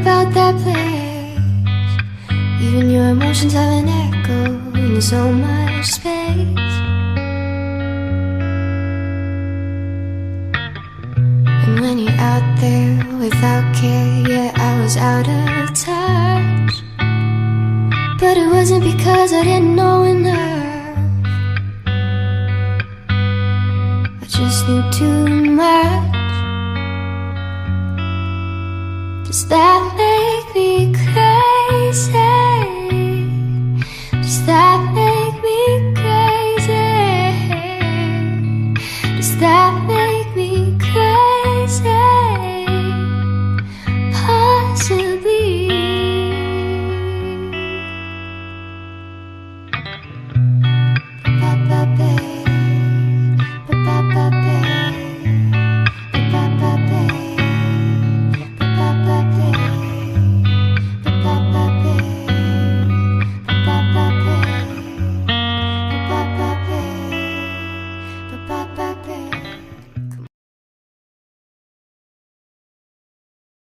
about that place. Even your emotions have an echo in so much space. And when you're out there without care, yeah, I was out of touch. But it wasn't because I didn't know enough. I just knew too much. Does that